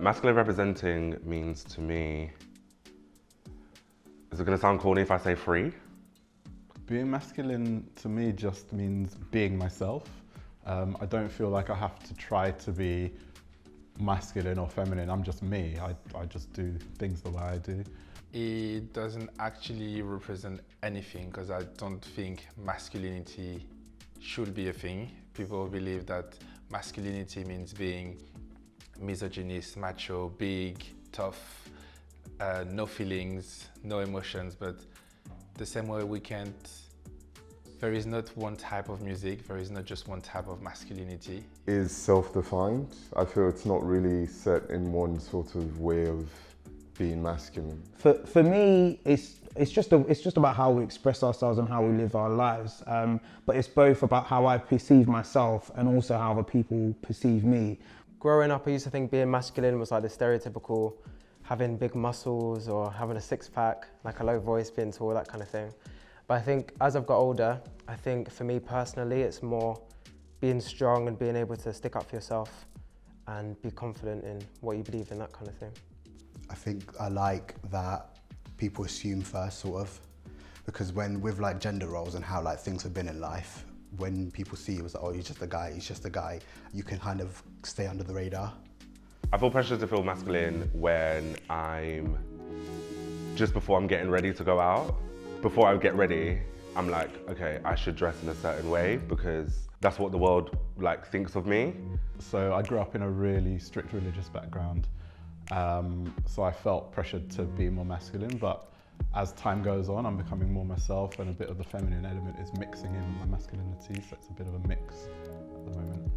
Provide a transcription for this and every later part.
Masculine representing means to me, is it gonna sound corny if I say free? Being masculine to me just means being myself. I don't feel like I have to try to be masculine or feminine. I'm just me. I just do things the way I do. It doesn't actually represent anything because I don't think masculinity should be a thing. People believe that masculinity means being misogynist, macho, big, tough, no feelings, no emotions, but the same way we can't, there is not one type of music, there is not just one type of masculinity. Is self-defined. I feel it's not really set in one sort of way of being masculine. For me, it's just about how we express ourselves and how we live our lives. But it's both about how I perceive myself and also how other people perceive me. Growing up, I used to think being masculine was like the stereotypical having big muscles or having a six-pack, like a low voice, being tall, that kind of thing. But I think as I've got older, I think for me personally, it's more being strong and being able to stick up for yourself and be confident in what you believe in, that kind of thing. I think I like that people assume first, sort of, because when with like gender roles and how like things have been in life, when people see you as like, oh, he's just a guy, you can kind of stay under the radar. I feel pressure to feel masculine when just before I'm getting ready to go out. Before I get ready, I'm like, okay, I should dress in a certain way because that's what the world like thinks of me. So I grew up in a really strict religious background. So I felt pressured to be more masculine, but as time goes on, I'm becoming more myself and a bit of the feminine element is mixing in with my masculinity, so it's a bit of a mix at the moment.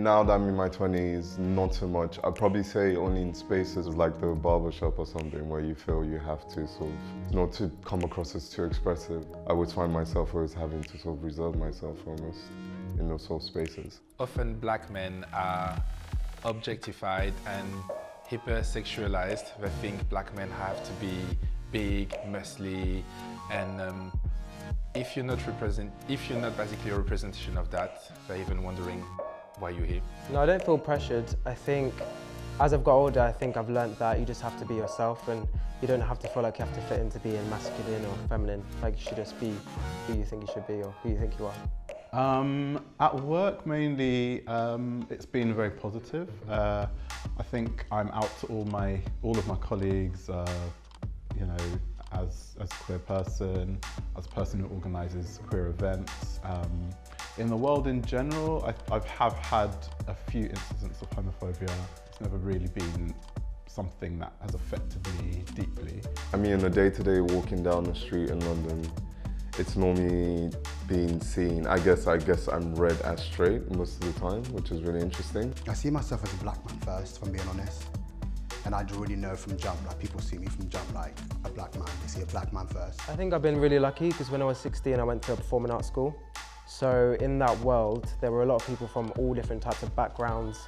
Now that I'm in my 20s, not so much. I'd probably say only in spaces like the barbershop or something where you feel you have to sort of, not to come across as too expressive. I would find myself always having to sort of reserve myself almost in those sort of spaces. Often black men are objectified and hypersexualized. They think black men have to be big, muscly, and if you're not basically a representation of that, they're even wondering why you're here. No, I don't feel pressured. I think as I've got older, I think I've learnt that you just have to be yourself and you don't have to feel like you have to fit into being masculine or feminine. Like you should just be who you think you should be or who you think you are. At work mainly, it's been very positive. I think I'm out to all of my colleagues, you know, as a queer person, as a person who organises queer events. In the world in general, I have had a few incidents of homophobia. It's never really been something that has affected me deeply. I mean, in a day-to-day walking down the street in London, it's normally being seen, I guess I'm read as straight most of the time, which is really interesting. I see myself as a black man first, if I'm being honest. And I already know from jump, like people see me from jump like a black man, they see a black man first. I think I've been really lucky because when I was 16, I went to a performing arts school. So in that world, there were a lot of people from all different types of backgrounds,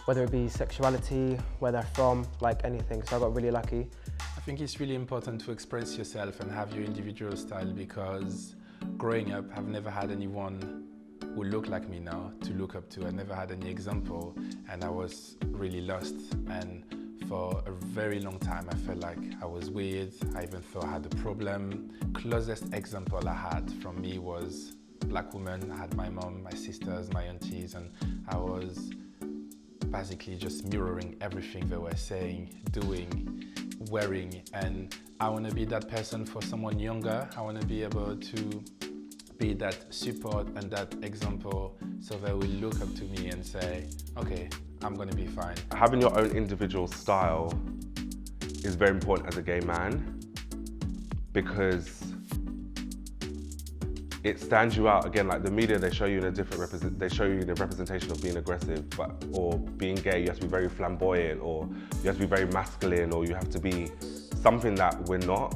whether it be sexuality, where they're from, like anything. So I got really lucky. I think it's really important to express yourself and have your individual style because growing up, I've never had anyone who looked like me now to look up to. I never had any example and I was really lost. And for a very long time, I felt like I was weird. I even thought I had a problem. Closest example I had from me was black woman. I had my mom, my sisters, my aunties, and I was basically just mirroring everything they were saying, doing, wearing. And I want to be that person for someone younger. I want to be able to be that support and that example so they will look up to me and say, okay, I'm going to be fine. Having your own individual style is very important as a gay man because it stands you out. Again, like the media, they show you in a different they show you the representation of being aggressive, or being gay. You have to be very flamboyant, or you have to be very masculine, or you have to be something that we're not.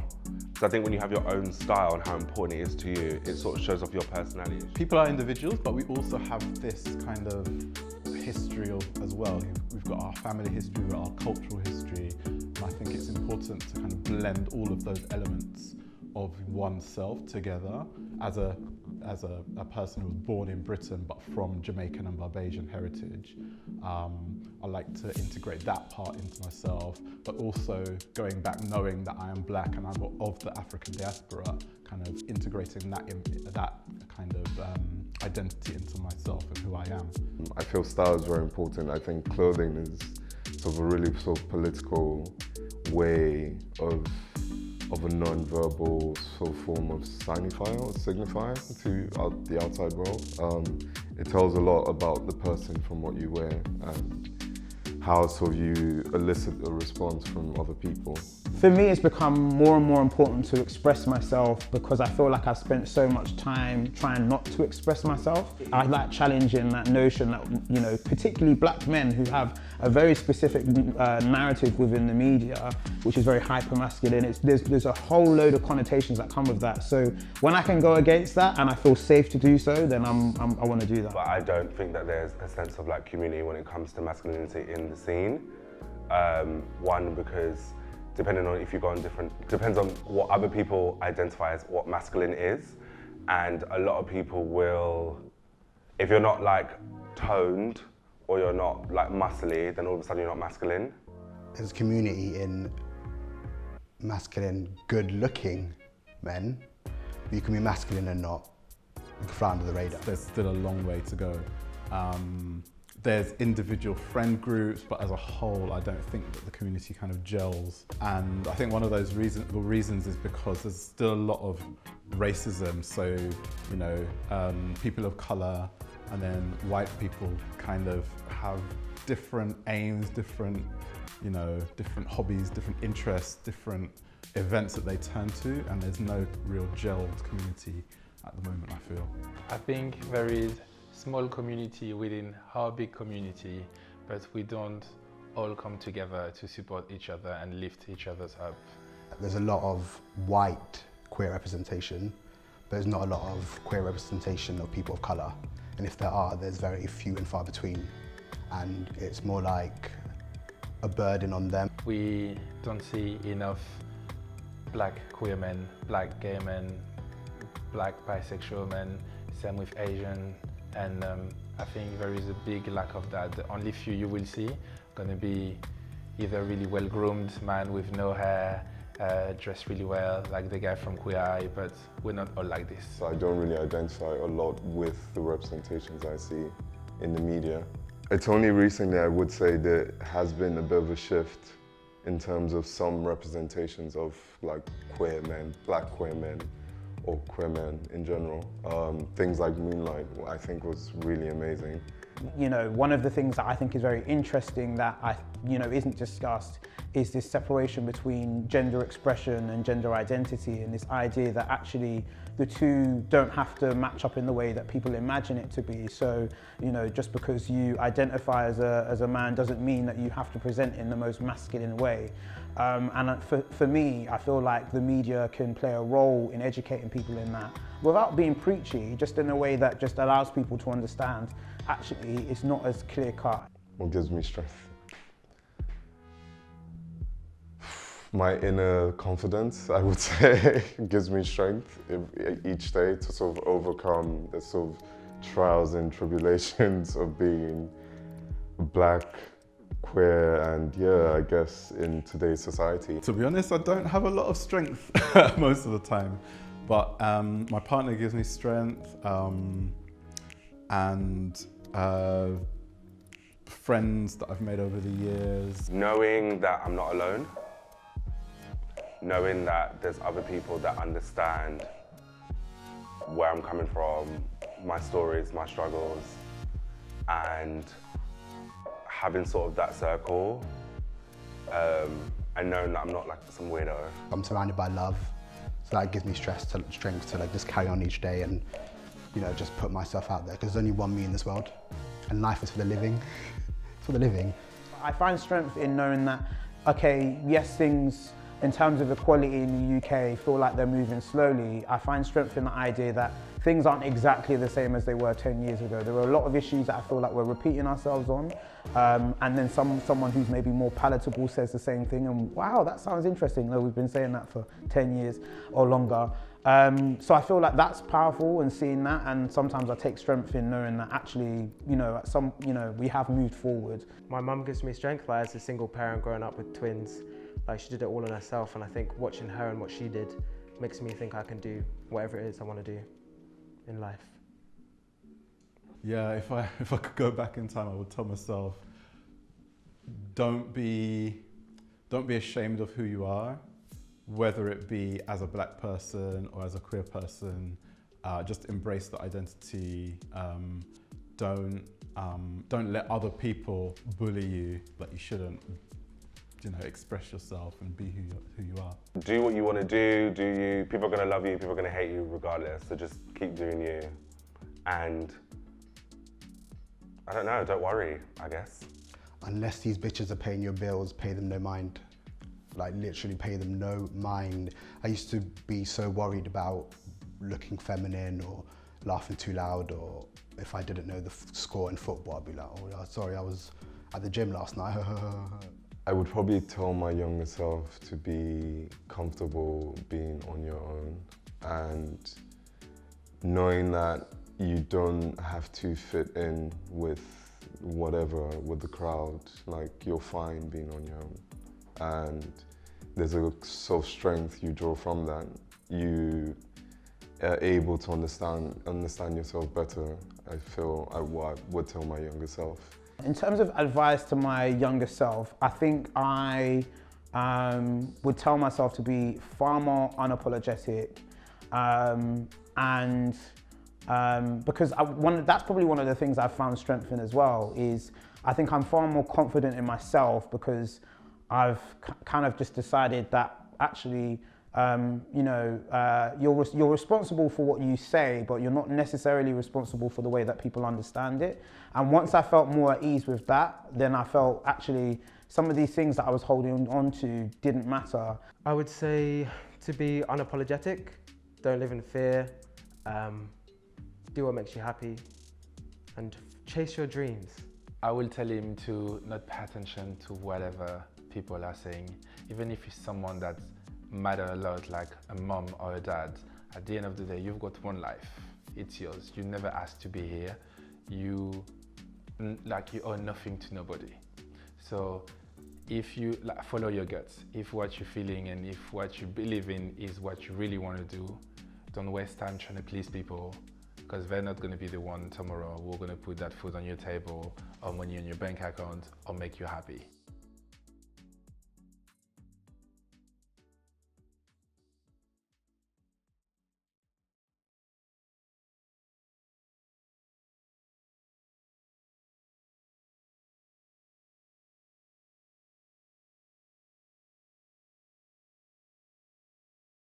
So I think when you have your own style and how important it is to you, it sort of shows off your personality. People are individuals, but we also have this kind of history as well. We've got our family history, we've got our cultural history, and I think it's important to kind of blend all of those elements of oneself together as a as a person who was born in Britain but from Jamaican and Barbadian heritage, I like to integrate that part into myself, but also going back knowing that I am black and I'm of the African diaspora, kind of integrating that kind of identity into myself and who I am. I feel style is very important. I think clothing is sort of a really sort of political way of a non-verbal sort of form of signifier or signifier to the outside world. It tells a lot about the person from what you wear and how sort of you elicit a response from other people. For me, it's become more and more important to express myself because I feel like I've spent so much time trying not to express myself. I like challenging that notion that, you know, particularly black men who have a very specific narrative within the media, which is very hyper-masculine. There's a whole load of connotations that come with that. So when I can go against that and I feel safe to do so, then I want to do that. But I don't think that there's a sense of like community when it comes to masculinity in the scene. One, because depending on if you go on depends on what other people identify as what masculine is. And a lot of people will, if you're not like toned or you're not like muscly, then all of a sudden you're not masculine. There's a community in masculine, good-looking men, but you can be masculine and not. You can fly under the radar. There's still a long way to go. There's individual friend groups, but as a whole, I don't think that the community kind of gels. And I think one of those reasons is because there's still a lot of racism. So, you know, people of color and then white people kind of have different aims, different, you know, different hobbies, different interests, different events that they turn to, and there's no real gelled community at the moment, I feel. I think there is small community within our big community, but we don't all come together to support each other and lift each other up. There's a lot of white queer representation, but there's not a lot of queer representation of people of colour. And if there are, there's very few and far between. And it's more like a burden on them. We don't see enough black queer men, black gay men, black bisexual men, same with Asian. And I think there is a big lack of that. The only few you will see gonna be either really well-groomed man with no hair, dressed really well, like the guy from Queer Eye, but we're not all like this. So I don't really identify a lot with the representations I see in the media. It's only recently I would say there has been a bit of a shift in terms of some representations of like queer men, black queer men, or queer men in general. Things like Moonlight, I think was really amazing. You know, one of the things that I think is very interesting that isn't discussed is this separation between gender expression and gender identity, and this idea that actually the two don't have to match up in the way that people imagine it to be. So, you know, just because you identify as a man doesn't mean that you have to present in the most masculine way. And for me, I feel like the media can play a role in educating people in that without being preachy, just in a way that just allows people to understand actually it's not as clear cut. What gives me strength? My inner confidence, I would say, gives me strength each day to sort of overcome the sort of trials and tribulations of being black, queer, and yeah, I guess in today's society. To be honest, I don't have a lot of strength most of the time, but my partner gives me strength, and friends that I've made over the years. Knowing that I'm not alone, knowing that there's other people that understand where I'm coming from, my stories, my struggles, and having sort of that circle, and knowing that I'm not like some weirdo. I'm surrounded by love, so that gives me strength to like just carry on each day and, you know, just put myself out there, because there's only one me in this world, and life is for the living. It's for the living. I find strength in knowing that, okay, yes, things in terms of equality in the UK feel like they're moving slowly, I find strength in the idea that things aren't exactly the same as they were 10 years ago. There are a lot of issues that I feel like we're repeating ourselves on, and then someone who's maybe more palatable says the same thing, and wow, that sounds interesting. No, we've been saying that for 10 years or longer. So I feel like that's powerful and seeing that, and sometimes I take strength in knowing that actually, we have moved forward. My mum gives me strength, like as a single parent growing up with twins. Like she did it all on herself, and I think watching her and what she did makes me think I can do whatever it is I want to do in life. Yeah, if I could go back in time, I would tell myself, don't be ashamed of who you are, whether it be as a black person or as a queer person. Just embrace the identity. Don't let other people bully you. Like, you shouldn't. Express yourself and be who you are. Do what you want to do. People are going to love you, people are going to hate you regardless. So just keep doing you. And I don't know, don't worry, I guess. Unless these bitches are paying your bills, pay them no mind. Like, literally pay them no mind. I used to be so worried about looking feminine or laughing too loud, or if I didn't know the score in football, I'd be like, oh yeah, sorry, I was at the gym last night. I would probably tell my younger self to be comfortable being on your own and knowing that you don't have to fit in with the crowd. Like, you're fine being on your own. And there's a self-strength you draw from that. You are able to understand yourself better. I feel I would tell my younger self. In terms of advice to my younger self, I think I would tell myself to be far more unapologetic, because that's probably one of the things I've found strength in as well, is I think I'm far more confident in myself because I've kind of just decided that actually you're responsible for what you say, but you're not necessarily responsible for the way that people understand it. And once I felt more at ease with that, then I felt actually some of these things that I was holding on to didn't matter. I would say to be unapologetic, don't live in fear, do what makes you happy, and chase your dreams. I will tell him to not pay attention to whatever people are saying, even if it's someone that matter a lot, like a mom or a dad. At the end of the day, you've got one life. It's yours. You never asked to be here. You owe nothing to nobody. So if you follow your guts, if what you're feeling and if what you believe in is what you really want to do, don't waste time trying to please people, because they're not going to be the one tomorrow who are going to put that food on your table or money in your bank account or make you happy.